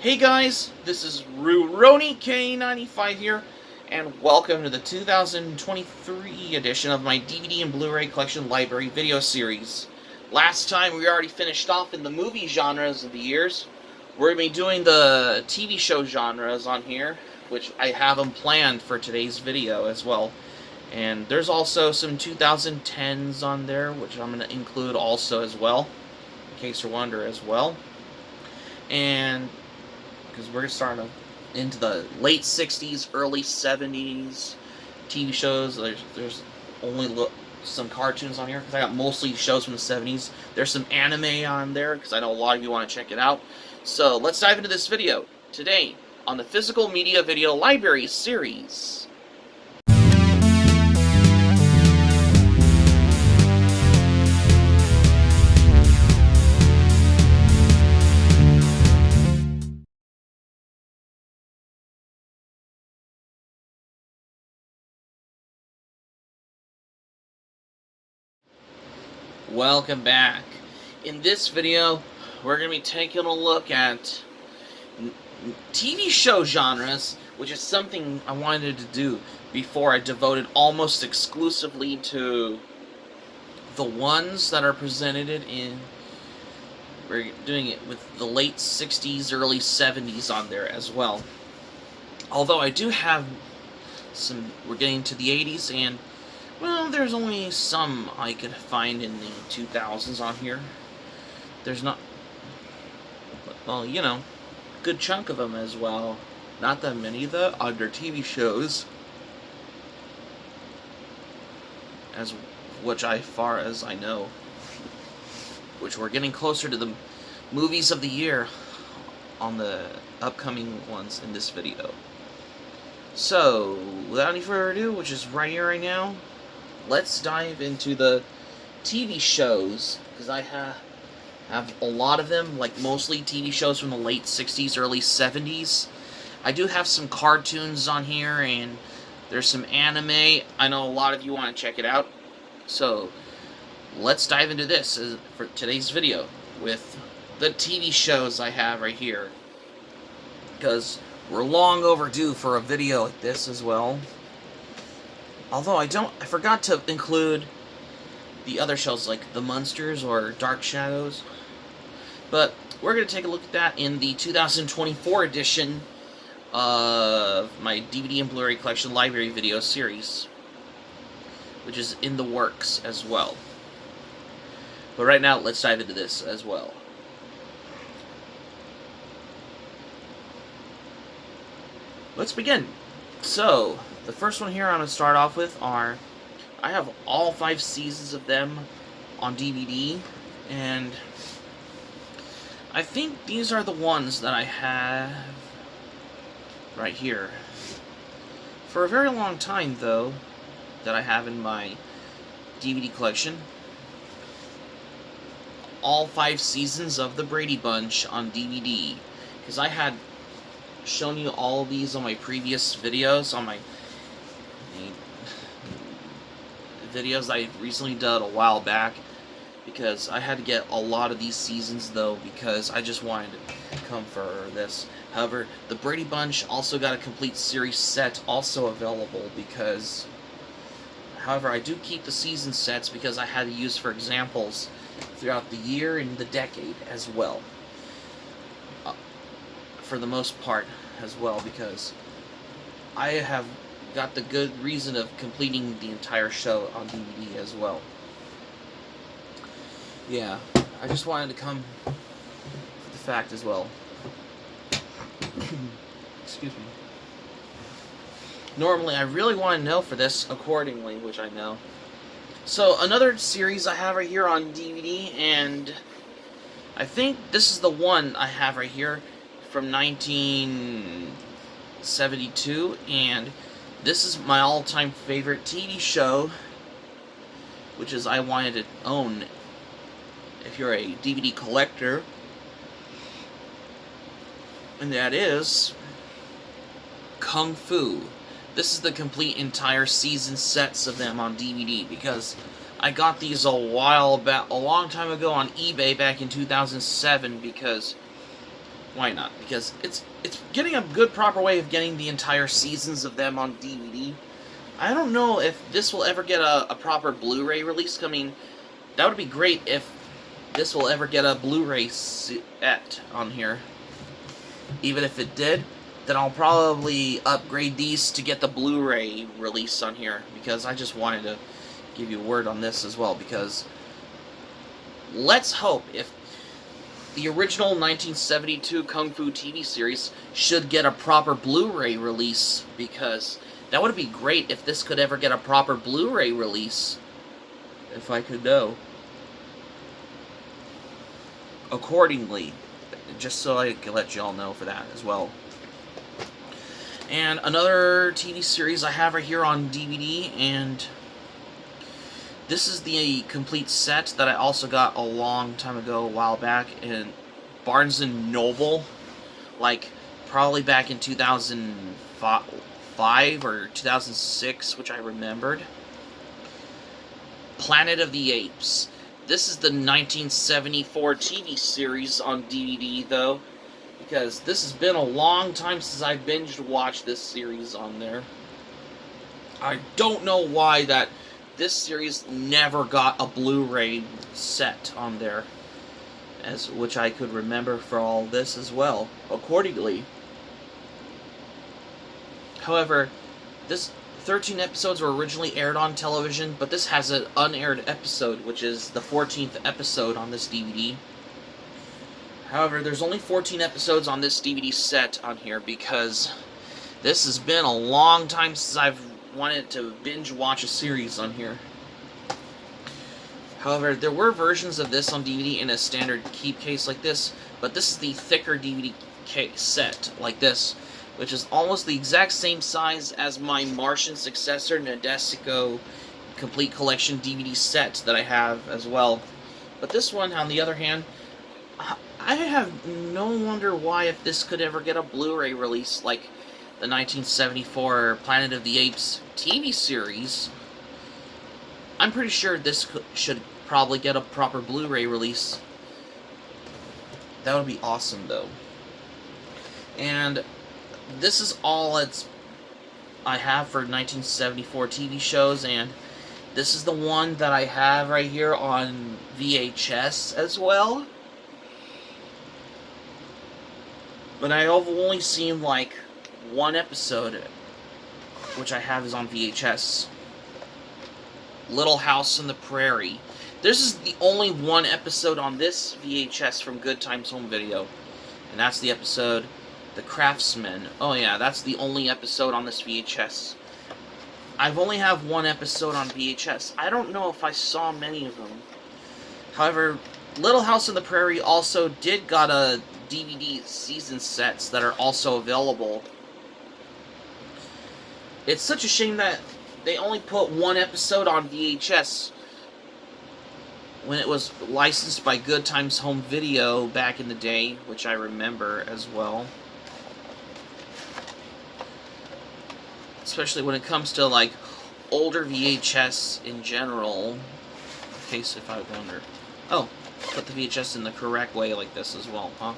Hey guys, this is Roni K95 here, and welcome to the 2023 edition of my DVD and Blu-ray collection library video series. Last time we already finished off in the movie genres of the years. We're going to be doing the TV show genres on here, which I have them planned for today's video as well. And there's also some 2010s on there, which I'm going to include also as well, in case you're wondering as well. And because we're starting into the late 60s, early 70s TV shows. There's only some cartoons on here, because I got mostly shows from the 70s. There's some anime on there, because I know a lot of you want to check it out. So let's dive into this video today on the Physical Media Video Library series. Welcome back. In this video, we're going to be taking a look at TV show genres, which is something I wanted to do before I devoted almost exclusively to the ones that are presented in. We're doing it with the late 60s, early 70s on there as well. Although I do have some, we're getting to the 80s, and well, there's only some I could find in the 2000s on here. There's not, well, you know, good chunk of them as well. Not that many though, under TV shows, as which far as I know, which we're getting closer to the movies of the year on the upcoming ones in this video. So, without any further ado, which is right here, right now, let's dive into the TV shows, because I have a lot of them, like mostly TV shows from the late 60s, early 70s. I do have some cartoons on here, and there's some anime. I know a lot of you want to check it out. So, let's dive into this for today's video with the TV shows I have right here, because we're long overdue for a video like this as well. Although I forgot to include the other shows like The Munsters or Dark Shadows. But we're going to take a look at that in the 2024 edition of my DVD and Blu-ray collection library video series, which is in the works as well. But right now, let's dive into this as well. Let's begin. So, the first one here I'm going to start off with are, I have all 5 seasons of them on DVD, and I think these are the ones that I have right here. For a very long time, though, that I have in my DVD collection, all 5 seasons of The Brady Bunch on DVD, because I had shown you all of these on my previous videos, on my videos I recently did a while back, because I had to get a lot of these seasons though, because I just wanted to come for this. However, the Brady Bunch also got a complete series set also available, because however, I do keep the season sets because I had to use for examples throughout the year and the decade as well, for the most part as well, because I have got the good reason of completing the entire show on DVD as well. Yeah, I just wanted to come with the fact as well. Excuse me. Normally, I really want to know for this accordingly, which I know. So, another series I have right here on DVD, and I think this is the one I have right here from 1972, and this is my all-time favorite TV show, which is I wanted to own if you're a DVD collector, and that is Kung Fu. This is the complete entire season sets of them on DVD, because I got these a long time ago on eBay back in 2007, because Why not? Because it's getting a good proper way of getting the entire seasons of them on DVD. I don't know if this will ever get a proper Blu-ray release. I mean, that would be great if this will ever get a Blu-ray set on here. Even if it did, then I'll probably upgrade these to get the Blu-ray release on here, because I just wanted to give you a word on this as well, because let's hope if the original 1972 Kung Fu TV series should get a proper Blu-ray release, because that would be great if this could ever get a proper Blu-ray release, if I could know accordingly, just so I can let y'all know for that as well. And another TV series I have right here on DVD, and this is the complete set that I also got a long time ago, a while back, in Barnes & Noble, like probably back in 2005 or 2006, which I remembered. Planet of the Apes. This is the 1974 TV series on DVD, though, because this has been a long time since I binged-watched this series on there. I don't know why that this series never got a Blu-ray set on there, which I could remember for all this as well, accordingly. However, this 13 episodes were originally aired on television, but this has an unaired episode, which is the 14th episode on this DVD. However, there's only 14 episodes on this DVD set on here, because this has been a long time since I've wanted to binge watch a series on here. However, there were versions of this on DVD in a standard keep case like this, but this is the thicker DVD case set like this, which is almost the exact same size as my Martian successor Nadesico Complete Collection DVD set that I have as well. But this one, on the other hand, I have no wonder why if this could ever get a Blu-ray release like the 1974 Planet of the Apes TV series. I'm pretty sure this should probably get a proper Blu-ray release. That would be awesome, though. And this is all I have for 1974 TV shows, and this is the one that I have right here on VHS as well. But I have only seen like one episode, which I have is on VHS. Little House on the Prairie. This is the only one episode on this VHS from Good Times Home Video, and that's the episode The Craftsman. Oh yeah, that's the only episode on this VHS. I've only have one episode on VHS. I don't know if I saw many of them. However, Little House on the Prairie also did got a DVD season sets that are also available. It's such a shame that they only put one episode on VHS when it was licensed by Good Times Home Video back in the day, which I remember as well. Especially when it comes to, like, older VHS in general. In case if I wonder. Oh, put the VHS in the correct way like this as well, huh?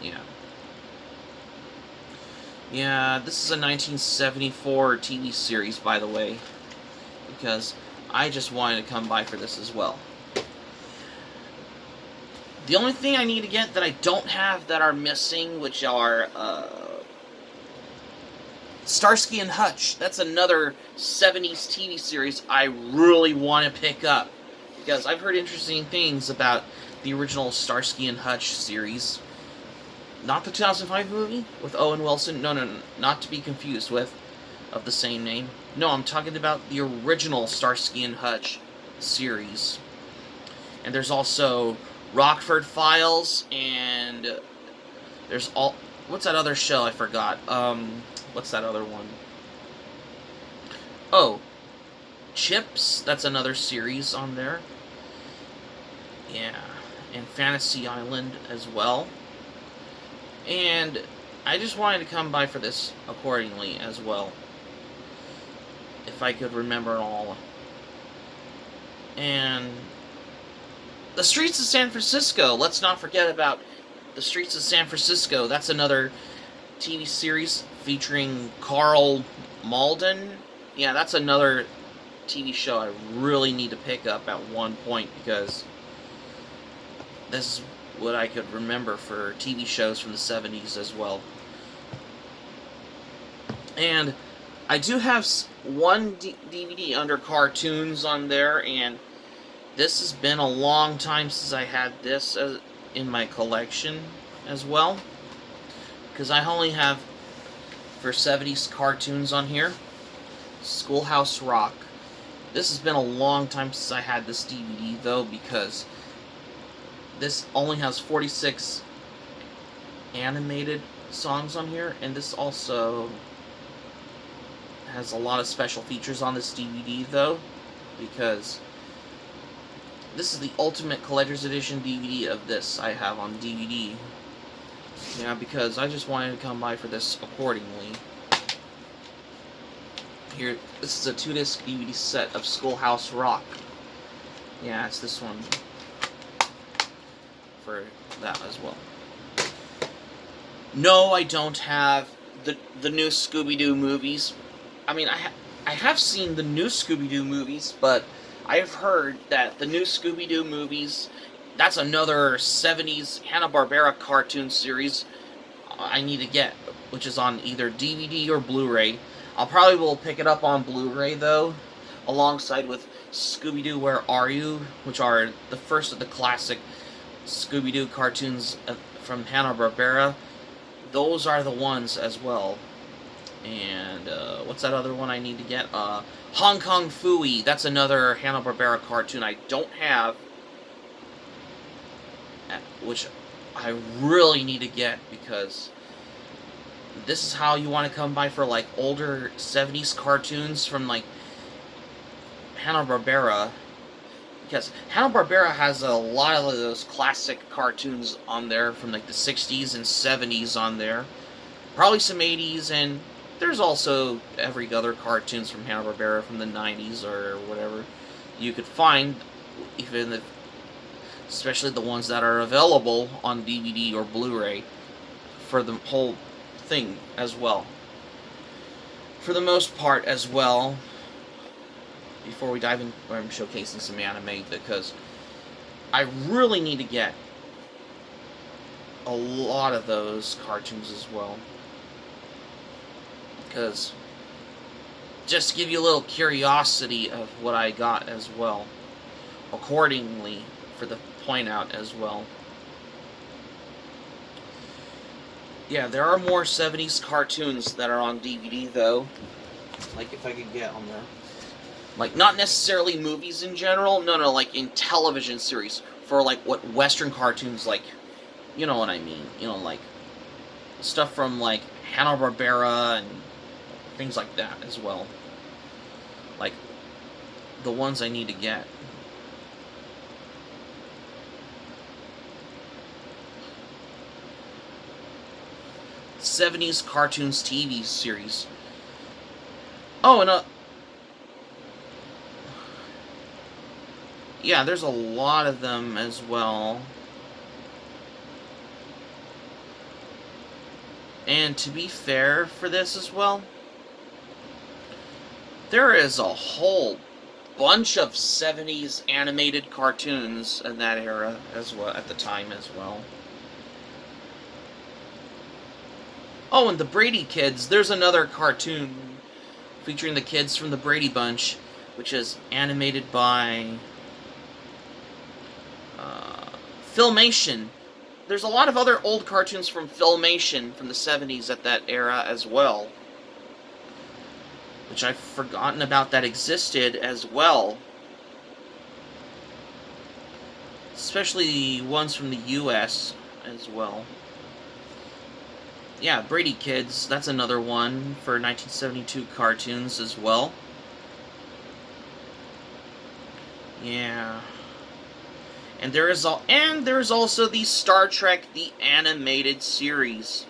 Yeah. Yeah, this is a 1974 TV series, by the way, because I just wanted to come by for this as well. The only thing I need to get that I don't have that are missing, which are Starsky and Hutch. That's another 70s TV series I really want to pick up, because I've heard interesting things about the original Starsky and Hutch series. Not the 2005 movie with Owen Wilson. No, not to be confused with, of the same name. No, I'm talking about the original Starsky and Hutch series. And there's also Rockford Files, and there's what's that other show I forgot? What's that other one? Oh, Chips. That's another series on there. Yeah, and Fantasy Island as well. And I just wanted to come by for this accordingly as well, if I could remember it all. And The Streets of San Francisco. Let's not forget about The Streets of San Francisco. That's another TV series featuring Carl Malden. Yeah, that's another TV show I really need to pick up at one point, because this is what I could remember for TV shows from the 70s as well. And I do have one DVD under cartoons on there, and this has been a long time since I had this in my collection as well, because I only have for 70s cartoons on here. Schoolhouse Rock. This has been a long time since I had this DVD, though, because this only has 46 animated songs on here, and this also has a lot of special features on this DVD, though, because this is the Ultimate Collector's Edition DVD of this I have on DVD. Yeah, because I just wanted to come by for this accordingly. Here, this is a 2-disc DVD set of Schoolhouse Rock. Yeah, it's this one for that as well. No, I don't have the new Scooby-Doo movies. I mean, I have seen the new Scooby-Doo movies, but I've heard that the new Scooby-Doo movies, that's another 70s Hanna-Barbera cartoon series I need to get, which is on either DVD or Blu-ray. I'll probably will pick it up on Blu-ray, though, alongside with Scooby-Doo Where Are You?, which are the first of the classic Scooby-Doo cartoons from Hanna-Barbera. Those are the ones as well. And what's that other one I need to get? Hong Kong Phooey. That's another Hanna-Barbera cartoon I don't have, which I really need to get, because this is how you want to come by for like older 70s cartoons from like Hanna-Barbera, because Hanna-Barbera has a lot of those classic cartoons on there from like the 60s and 70s on there, probably some 80s, and there's also every other cartoons from Hanna-Barbera from the 90s or whatever you could find, even if, especially the ones that are available on DVD or Blu-ray for the whole thing as well. For the most part as well, before we dive in, I'm showcasing some anime, because I really need to get a lot of those cartoons as well. Because, just to give you a little curiosity of what I got as well, accordingly, for the point out as well. Yeah, there are more 70s cartoons that are on DVD, though. Like, if I could get on there. Like, not necessarily movies in general. No, like, in television series. For, like, what Western cartoons, like, you know what I mean. You know, like, stuff from, like, Hanna-Barbera and things like that as well. Like, the ones I need to get. '70s cartoons TV series. Oh, and yeah, there's a lot of them as well. And to be fair for this as well, there is a whole bunch of 70s animated cartoons in that era as well, at the time as well. Oh, and the Brady Kids. There's another cartoon featuring the kids from the Brady Bunch, which is animated by Filmation. There's a lot of other old cartoons from Filmation from the 70s at that era as well, which I've forgotten about that existed as well. Especially ones from the US as well. Yeah, Brady Kids, that's another one for 1972 cartoons as well. Yeah. And there is also the Star Trek the Animated Series.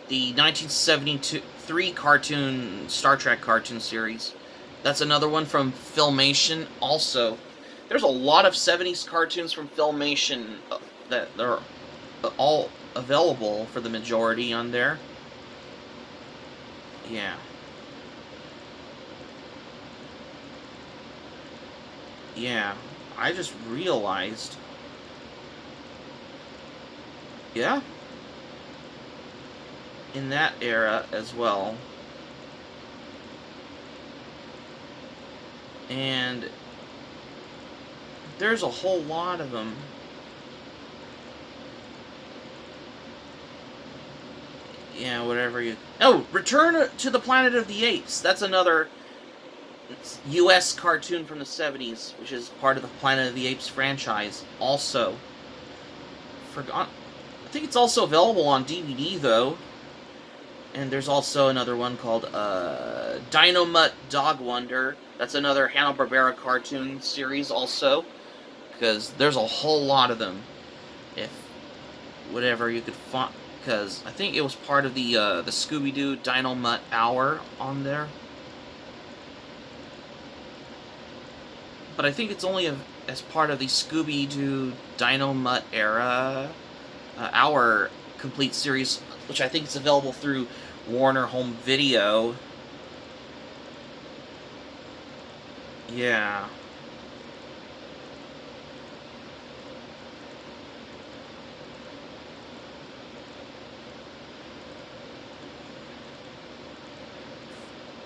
The 1973 cartoon Star Trek cartoon series. That's another one from Filmation also. There's a lot of 70s cartoons from Filmation that are all available for the majority on there. Yeah. Yeah. I just realized. Yeah. In that era as well. And there's a whole lot of them. Yeah, whatever you... Oh, Return to the Planet of the Apes. That's another U.S. cartoon from the 70s, which is part of the Planet of the Apes franchise. Also, forgot. I think it's also available on DVD, though. And there's also another one called Dynamut Dog Wonder. That's another Hanna-Barbera cartoon series, also. Because there's a whole lot of them. If whatever you could find, because I think it was part of the Scooby-Doo Dynamut Hour on there. But I think it's only as part of the Scooby-Doo Dynamut era Hour complete series, which I think is available through Warner Home Video. Yeah.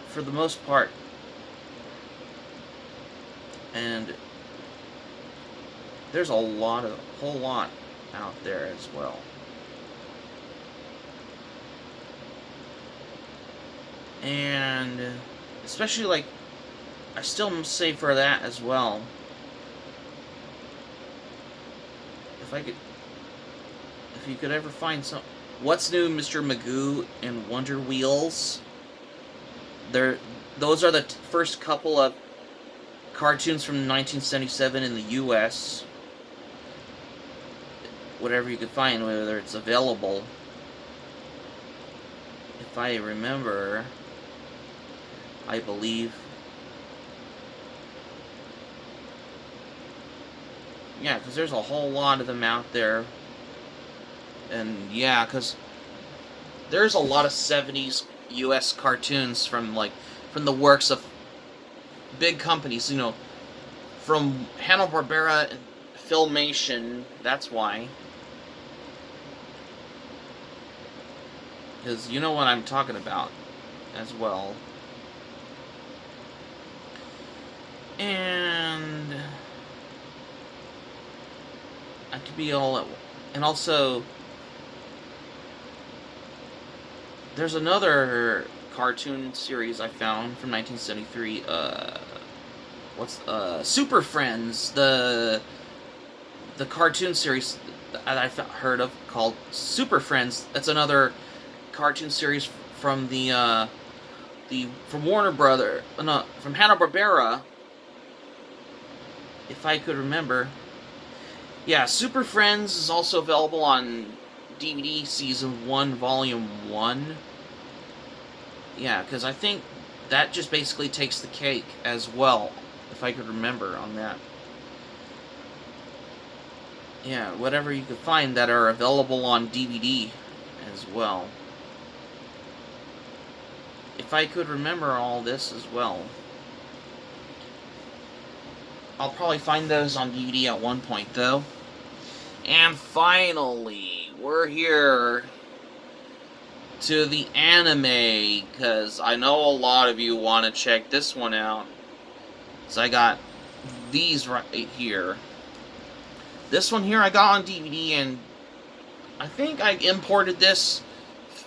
For the most part. And there's a whole lot out there as well. And especially, like, I still say for that as well. If you could ever find some... What's New, Mr. Magoo and Wonder Wheels? Those are the first couple of cartoons from 1977 in the U.S. Whatever you could find, whether it's available. If I remember, I believe. Yeah, because there's a whole lot of them out there. And yeah, because there's a lot of 70s U.S. cartoons from the works of big companies, from Hanna-Barbera and Filmation. That's why. Because you know what I'm talking about as well. And I could be all at... And also, there's another cartoon series I found from 1973. Super Friends, the cartoon series that I heard of called Super Friends. That's another cartoon series from from Warner Brother, no, from Hanna-Barbera. If I could remember. Yeah, Super Friends is also available on DVD Season 1, Volume 1. Yeah, because I think that just basically takes the cake as well, if I could remember on that. Yeah, whatever you could find that are available on DVD as well. If I could remember all this as well. I'll probably find those on DVD at one point, though. And finally, we're here to the anime, because I know a lot of you want to check this one out. So I got these right here. This one here I got on DVD, and I think I imported this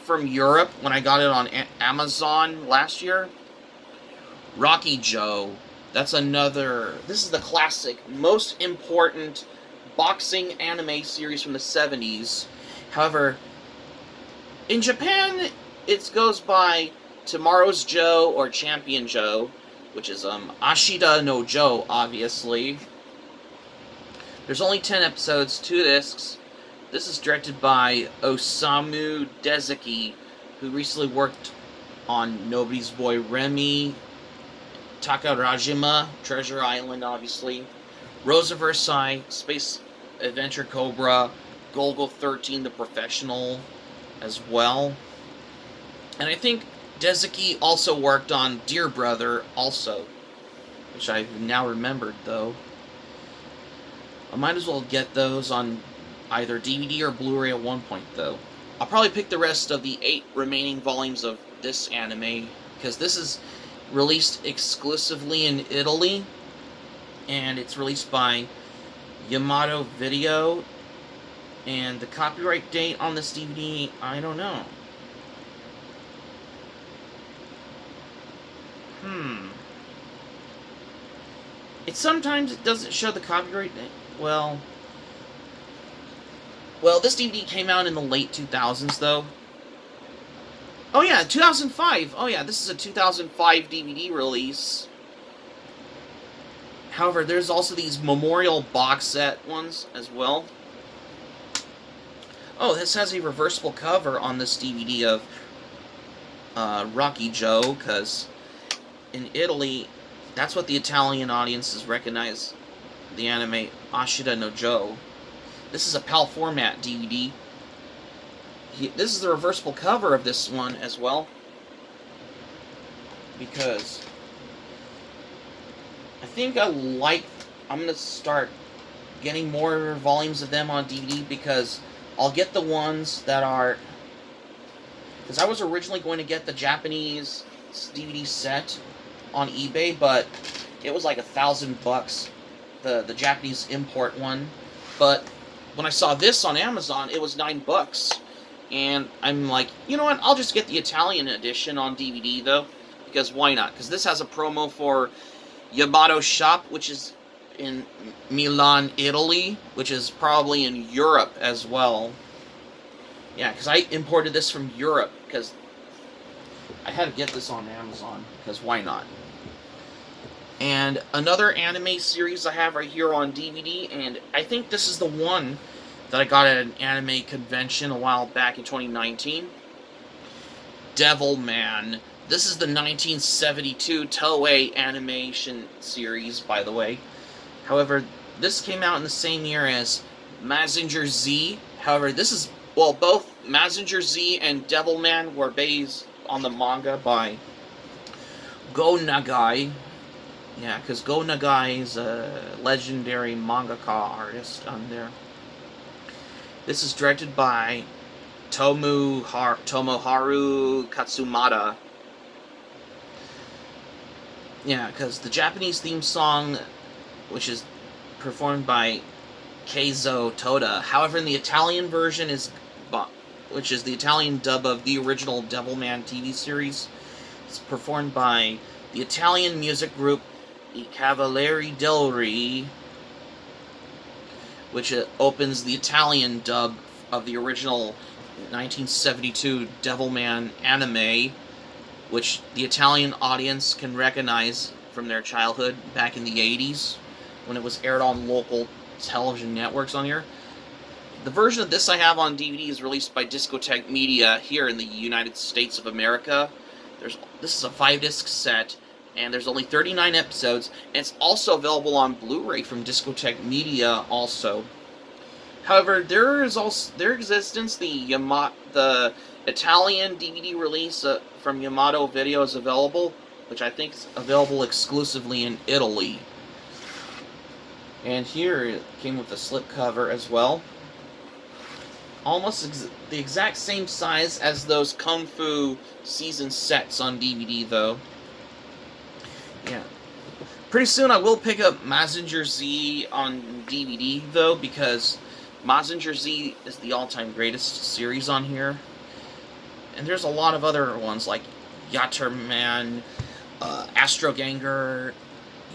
from Europe when I got it on Amazon last year. Rocky Joe. That's another... This is the classic, most important boxing anime series from the 70s. However, in Japan, it goes by Tomorrow's Joe or Champion Joe, which is Ashita no Joe, obviously. There's only 10 episodes, 2 discs. This is directed by Osamu Dezaki, who recently worked on Nobody's Boy Remy, Takarajima, Treasure Island, obviously, Rosa Versailles, Space Adventure Cobra, Golgo 13, The Professional, as well. And I think Dezeki also worked on Dear Brother, also, which I've now remembered, though. I might as well get those on either DVD or Blu-ray at one point, though. I'll probably pick the rest of the 8 remaining volumes of this anime, because this is released exclusively in Italy, and it's released by Yamato Video, and the copyright date on this DVD, I don't know. Sometimes it doesn't show the copyright date. Well, this DVD came out in the late 2000s, though. Oh yeah, 2005. Oh yeah, this is a 2005 DVD release. However, there's also these memorial box set ones as well. Oh, this has a reversible cover on this DVD of Rocky Joe, because in Italy, that's what the Italian audiences recognize the anime Ashita no Joe. This is a PAL format DVD. This is the reversible cover of this one as well, because I think I'm going to start getting more volumes of them on DVD, because I'll get the ones that are... Because I was originally going to get the Japanese DVD set on eBay, but it was like $1,000, the Japanese import one. But when I saw this on Amazon, it was $9. And I'm like, you know what, I'll just get the Italian edition on DVD, though, because why not? Because this has a promo for Yamato Shop, which is in Milan, Italy, which is probably in Europe as well. Yeah, because I imported this from Europe, because I had to get this on Amazon, because why not? And another anime series I have right here on DVD, and I think this is the one that I got at an anime convention a while back in 2019. Devilman. This is the 1972 Toei animation series, by the way. However, this came out in the same year as Mazinger Z. However, this is... Well, both Mazinger Z and Devilman were based on the manga by Go Nagai. Yeah, because Go Nagai is a legendary mangaka artist on there. This is directed by Tomoharu Katsumata. Yeah, because the Japanese theme song, which is performed by Keizo Toda. However, in the Italian version which is the Italian dub of the original Devilman TV series, it's performed by the Italian music group I Cavalieri del Re, which opens the Italian dub of the original 1972 Devilman anime, which the Italian audience can recognize from their childhood back in the 80s, when it was aired on local television networks on here. The version of this I have on DVD is released by Discotek Media here in the United States of America. This is a 5-disc set, and there's only 39 episodes, and it's also available on Blu-ray from Discotek Media also. However, there exists the Italian DVD release from Yamato Video is available, which I think is available exclusively in Italy. And here it came with a slipcover as well. Almost the exact same size as those Kung Fu season sets on DVD, though. Yeah. Pretty soon I will pick up Mazinger Z on DVD, though, because Mazinger Z is the all-time greatest series on here. And there's a lot of other ones, like Yatterman, Astro Ganger,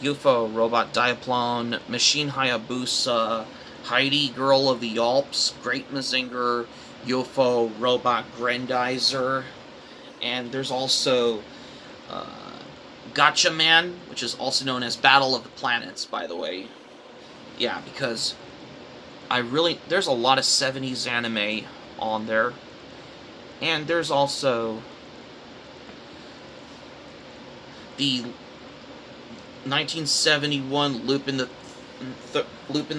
UFO Robot Diaplone, Machine Hayabusa, Heidi Girl of the Alps, Great Mazinger, UFO Robot Grandizer, and there's also Gotcha Man, which is also known as Battle of the Planets, by the way. Yeah, because there's a lot of 70s anime on there. And there's also the 1971 Lupin the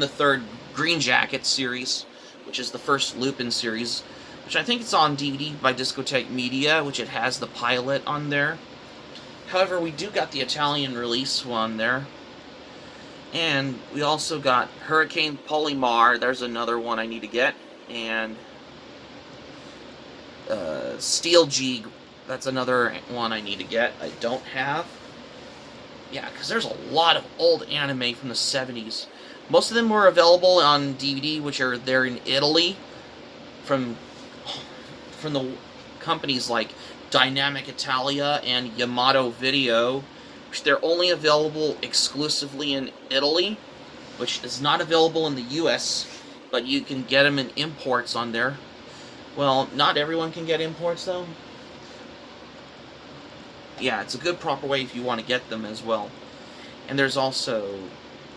Third Green Jacket series, which which is the first Lupin series, which I think it's on DVD by Discotheque Media, which it has the pilot on there. However, we do got the Italian release one there. And we also got Hurricane Polymar, there's another one I need to get, and Steel Jig, that's another one I need to get, I don't have. Yeah, because there's a lot of old anime from the 70s. Most of them were available on DVD, which are there in Italy, from the companies like Dynamic Italia and Yamato Video, which they're only available exclusively in Italy, which is not available in the US, but you can get them in imports on there. Well, not everyone can get imports, though. Yeah, it's a good proper way if you want to get them as well. And there's also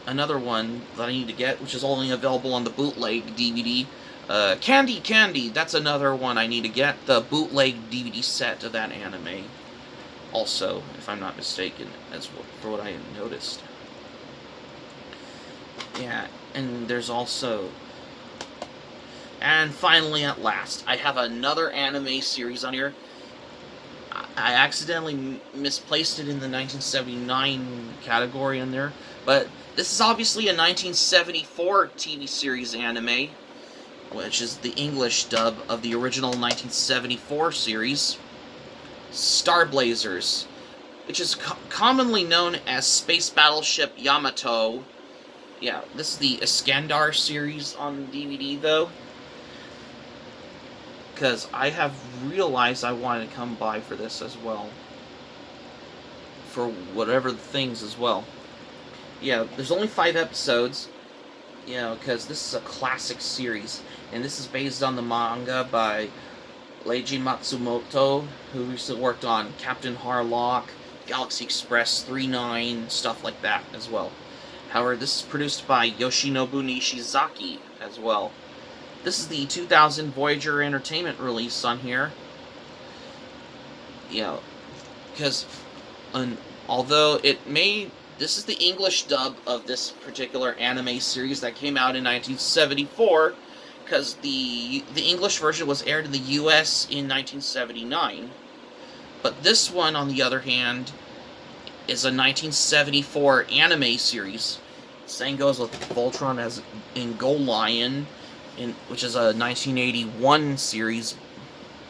another one that I need to get, which is only available on the bootleg DVD. Candy Candy, that's another one I need to get, the bootleg DVD set of that anime. Also, if I'm not mistaken, as for what I noticed. Yeah, and there's also... And finally, at last, I have another anime series on here. I accidentally misplaced it in the 1979 category in there, but this is obviously a 1974 TV series anime, which is the English dub of the original 1974 series, Star Blazers, which is commonly known as Space Battleship Yamato. Yeah, this is the Iskandar series on DVD, though, because I have realized I wanted to come by for this as well, for whatever things as well. Yeah, there's only 5 episodes, you know, because this is a classic series, and this is based on the manga by Leiji Matsumoto, who recently worked on Captain Harlock, Galaxy Express 39, stuff like that as well. However, this is produced by Yoshinobu Nishizaki as well. This is the 2000 Voyager Entertainment release on here. You know, because although this is the English dub of this particular anime series that came out in 1974, because the English version was aired in the US in 1979. But this one, on the other hand, is a 1974 anime series. Same goes with Voltron as in Gold Lion, which is a 1981 series,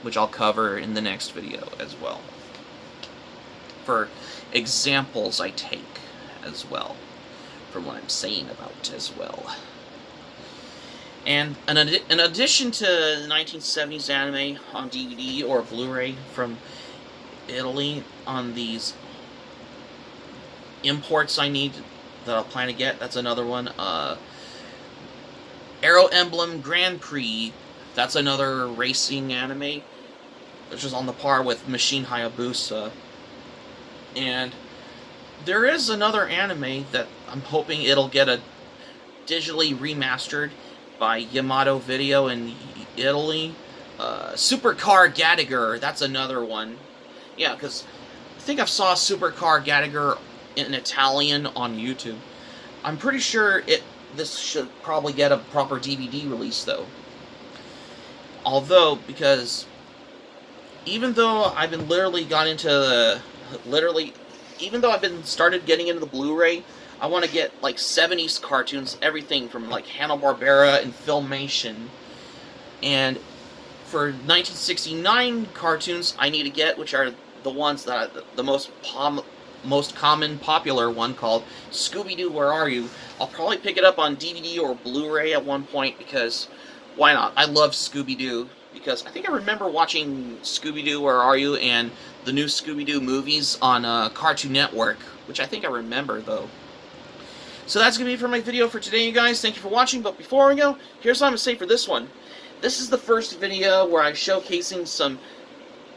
which I'll cover in the next video as well. For examples I take as well, from what I'm saying about as well. And in addition to 1970s anime on DVD or Blu-ray from Italy, on these imports I need that I'll plan to get, that's another one. Aero Emblem Grand Prix, that's another racing anime, which is on the par with Machine Hayabusa. And there is another anime that I'm hoping it'll get a digitally remastered by Yamato Video in Italy. Supercar Gadiger, that's another one. Yeah, because I think I saw Supercar Gadiger in Italian on YouTube. I'm pretty sure this should probably get a proper DVD release, though. Although, because even though I've been started getting into the Blu-ray, I want to get like 70s cartoons, everything from like Hanna-Barbera and Filmation. And for 1969 cartoons, I need to get, which are the ones that the most common popular one, called Scooby-Doo, Where Are You? I'll probably pick it up on DVD or Blu-ray at one point, because why not? I love Scooby-Doo, because I think I remember watching Scooby-Doo, Where Are You? And the new Scooby-Doo movies on Cartoon Network, which I think I remember, though. So that's going to be it for my video for today, you guys. Thank you for watching, but before we go, here's what I'm going to say for this one. This is the first video where I'm showcasing some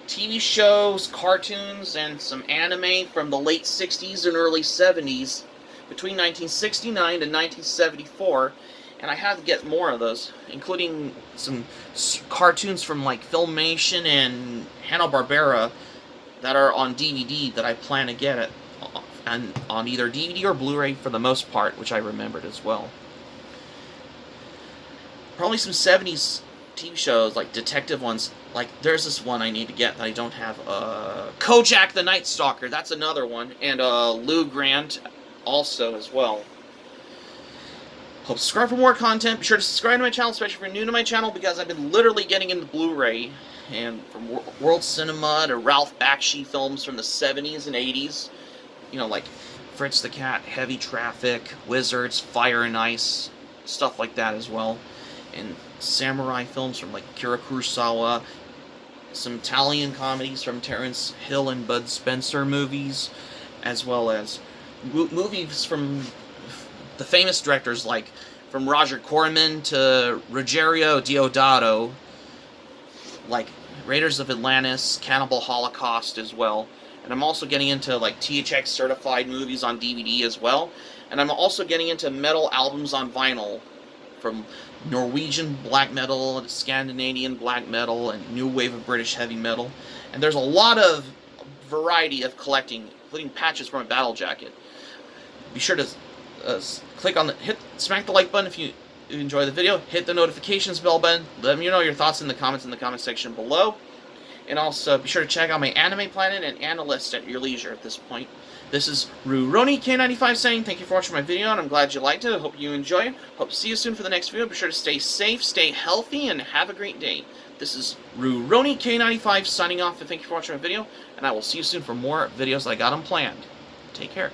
TV shows, cartoons, and some anime from the late 60s and early 70s, between 1969 and 1974, and I have to get more of those, including some cartoons from like Filmation and Hanna-Barbera that are on DVD that I plan to get and on either DVD or Blu-ray for the most part, which I remembered as well. Probably some 70s TV shows, like detective ones. Like, there's this one I need to get that I don't have. Kojak the Night Stalker, that's another one. And Lou Grant also as well. Hope to subscribe for more content. Be sure to subscribe to my channel, especially if you're new to my channel, because I've been literally getting into Blu-ray. And from world cinema to Ralph Bakshi films from the 70s and 80s. You know, like Fritz the Cat, Heavy Traffic, Wizards, Fire and Ice, stuff like that as well. And samurai films from like Akira Kurosawa. Some Italian comedies from Terence Hill and Bud Spencer movies. As well as movies from the famous directors, like from Roger Corman to Ruggiero Deodato, like Raiders of Atlantis, Cannibal Holocaust as well. And I'm also getting into like THX certified movies on DVD as well. And I'm also getting into metal albums on vinyl, from Norwegian black metal, Scandinavian black metal, and new wave of British heavy metal. And there's a lot of variety of collecting, including patches from a battle jacket. Be sure to smack the like button if you enjoy the video. Hit the notifications bell button. Let me know your thoughts in the comment section below. And also be sure to check out my Anime Planet and Analyst at your leisure at this point. This is Rurouni K95 saying thank you for watching my video, and I'm glad you liked it. I hope you enjoy it. Hope to see you soon for the next video. Be sure to stay safe, stay healthy, and have a great day. This is Rurouni K95 signing off, and thank you for watching my video, and I will see you soon for more videos that I got unplanned. Take care.